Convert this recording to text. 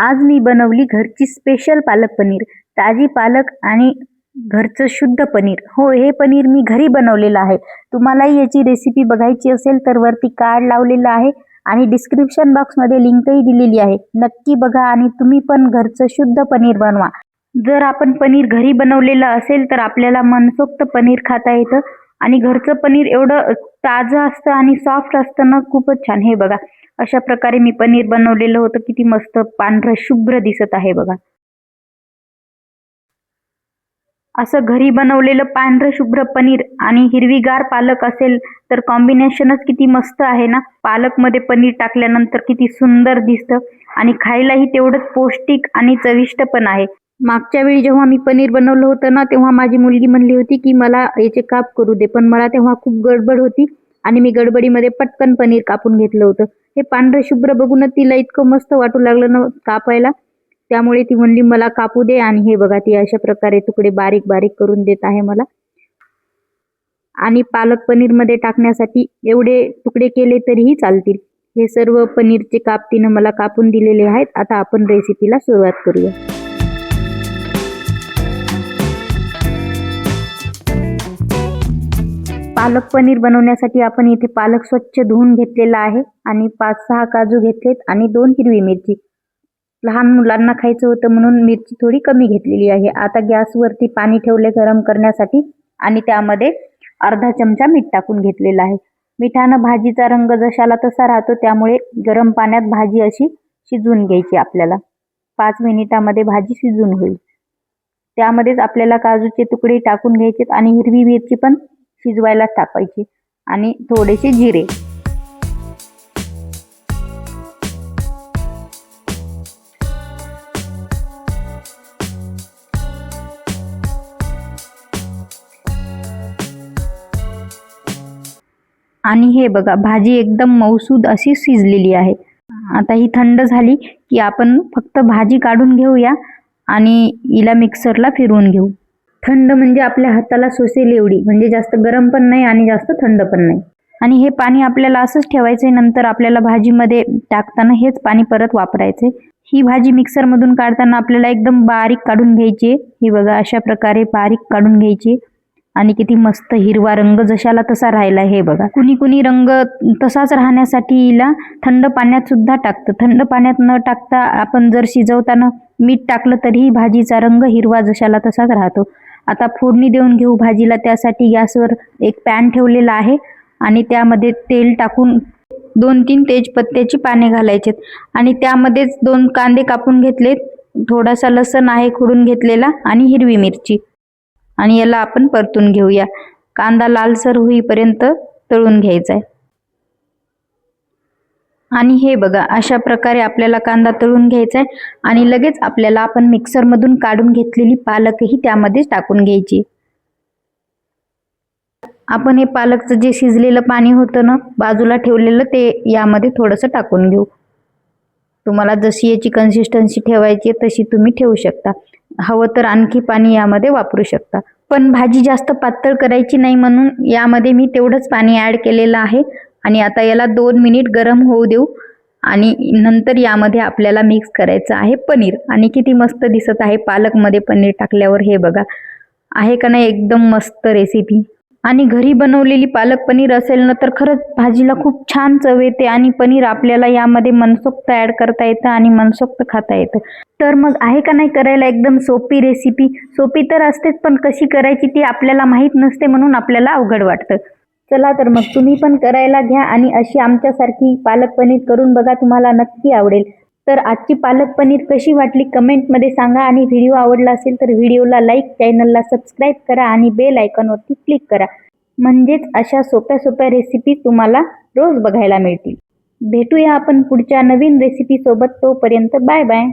आज मी बनवली घरची स्पेशल पालक पनीर. ताजी पालक आणि घरचं शुद्ध पनीर. हो, हे पनीर मी घरी बनवलेलं आहे. तुम्हालाही याची रेसिपी बघायची असेल तर वरती कार्ड लावलेलं आहे आणि डिस्क्रिप्शन बॉक्समध्ये लिंकही दिलेली आहे. नक्की बघा आणि तुम्ही पण घरचं शुद्ध पनीर बनवा. जर आपण पनीर घरी बनवलेलं असेल तर आपल्याला मनसोक्त पनीर खाता येतं आणि घरचं पनीर एवढं ताजं असतं आणि सॉफ्ट असतं ना, खूपच छान. हे बघा, अशा प्रकारे मी पनीर बनवलेलं होतं. किती मस्त पांढरं शुभ्र दिसत आहे बघा. असं घरी बनवलेलं पांढरं शुभ्र पनीर आणि हिरवीगार पालक असेल तर कॉम्बिनेशनच किती मस्त आहे ना. पालकमध्ये पनीर टाकल्यानंतर किती सुंदर दिसतं आणि खायलाही तेवढंच पौष्टिक आणि चविष्ट पण आहे. मागच्या वेळी जेव्हा मी पनीर बनवलं होतं ना, तेव्हा माझी मुलगी म्हणली होती की मला याचे काप करू दे, पण मला तेव्हा खूप गडबड होती आणि मी गडबडीमध्ये पटकन पनीर कापून घेतलं होतं. हे पांढरं शुभ्र बघूनच तिला इतकं मस्त वाटू लागलं ना कापायला, त्यामुळे ती म्हणली मला कापू दे. आणि हे बघा, ती अशा प्रकारे तुकडे बारीक बारीक करून देत आहे मला. आणि पालक पनीर मध्ये टाकण्यासाठी एवढे तुकडे केले तरीही चालतील. हे सर्व पनीरचे काप तिनं मला कापून दिलेले आहेत. आता आपण रेसिपीला सुरुवात करूया. पालक पनीर बनवण्यासाठी आपण इथे पालक स्वच्छ धुवून घेतलेला आहे आणि 5-6 काजू घेतलेत आणि 2 हिरवी मिरची. लहान मुलांना खायचं होतं म्हणून मिरची थोडी कमी घेतलेली आहे. आता गॅसवरती पाणी ठेवले गरम करण्यासाठी आणि त्यामध्ये अर्धा चमचा मीठ टाकून घेतलेला आहे. मिठानं भाजीचा रंग जशाला तसा राहतो, त्यामुळे गरम पाण्यात भाजी अशी शिजवून घ्यायची आपल्याला. 5 मिनिटामध्ये भाजी शिजून होईल. त्यामध्येच आपल्याला काजूचे तुकडे टाकून घ्यायचे आणि हिरवी मिरची पण शिजवायला टाकायची आणि थोडेसे जिरे. आणि हे बघा, भाजी एकदम मऊसूद अशी शिजलेली आहे. आता ही थंड झाली की आपण फक्त भाजी काढून घेऊया आणि हिला मिक्सरला फिरवून घेऊ. थंड म्हणजे आपल्या हाताला सोसेल एवढी, म्हणजे जास्त गरम पण नाही आणि जास्त थंड पण नाही. आणि हे पाणी आपल्याला असंच ठेवायचंय. नंतर आपल्याला भाजीमध्ये टाकताना हेच पाणी परत वापरायचंय. ही भाजी मिक्सरमधून काढताना आपल्याला एकदम बारीक काढून घ्यायची. ही बघा, अशा प्रकारे बारीक काढून घ्यायची. आणि किती मस्त हिरवा रंग जशाला तसा राहिला. हे बघा, कुणी कुणी रंग तसाच राहण्यासाठी हिला थंड पाण्यात सुद्धा टाकतं. थंड पाण्यात न टाकता आपण जर शिजवताना मीठ टाकलं तरीही भाजीचा रंग हिरवा जशाला तसाच राहतो. आता फोडणी देऊन घेऊ भाजीला. त्यासाठी गॅसवर एक पॅन ठेवलेला आहे आणि त्यामध्ये तेल टाकून 2-3 तेजपत्त्याची पाने घालायचेत आणि त्यामध्येच 2 कांदे कापून घेतलेत. थोडासा लसूण आहे खोडून घेतलेला आणि हिरवी मिरची. आणि याला आपण परतून घेऊया. कांदा लालसर होईपर्यंत तळून घ्यायचा आहे. आणि हे बघा, अशा प्रकारे आपल्याला कांदा तळून घ्यायचा आहे आणि लगेच आपल्याला आपण मिक्सरमधून काढून घेतलेली पालकही त्यामध्ये टाकून घ्यायची. आपण हे पालकचं जे शिजलेलं पाणी होतं ना बाजूला ठेवलेलं, ते यामध्ये थोडंसं टाकून घेऊ. तुम्हाला जशी याची कन्सिस्टन्सी ठेवायची तशी तुम्ही ठेवू शकता. हवं तर आणखी पाणी यामध्ये वापरू शकता. पण भाजी जास्त पातळ करायची नाही म्हणून यामध्ये मी तेवढंच पाणी ॲड केलेलं आहे. आणि आता याला 2 मिनिट गरम होऊ देऊ आणि नंतर यामध्ये आपल्याला मिक्स करायचं आहे पनीर. आणि किती मस्त दिसत आहे पालकमध्ये पनीर टाकल्यावर. हे बघा, आहे का नाही एकदम मस्त रेसिपी. आणि घरी बनवलेली पालक पनीर असेल ना तर खरंच भाजीला खूप छान चव येते आणि पनीर आपल्याला यामध्ये मनसोक्त ॲड करता येतं आणि मनसोक्त खाता येतं. तर मग आहे का नाही करायला एकदम सोपी रेसिपी. सोपी तर असतेच, पण कशी करायची ती आपल्याला माहीत नसते म्हणून आपल्याला अवघड वाटतं. चला तर मग तुम्ही पण करायला घ्या आणि अशी आमच्यासारखी पालक पनीर करून बघा, तुम्हाला नक्की आवडेल. तर आजची पालक पनीर कशी वाटली कमेंटमध्ये सांगा आणि व्हिडिओ आवडला असेल तर व्हिडिओला लाईक, चॅनलला सबस्क्राईब करा आणि बेल आयकॉनवरती क्लिक करा. म्हणजेच अशा सोप्या सोप्या रेसिपी तुम्हाला रोज बघायला मिळतील. भेटूया आपण पुढच्या नवीन रेसिपी सोबत. तोपर्यंत बाय बाय.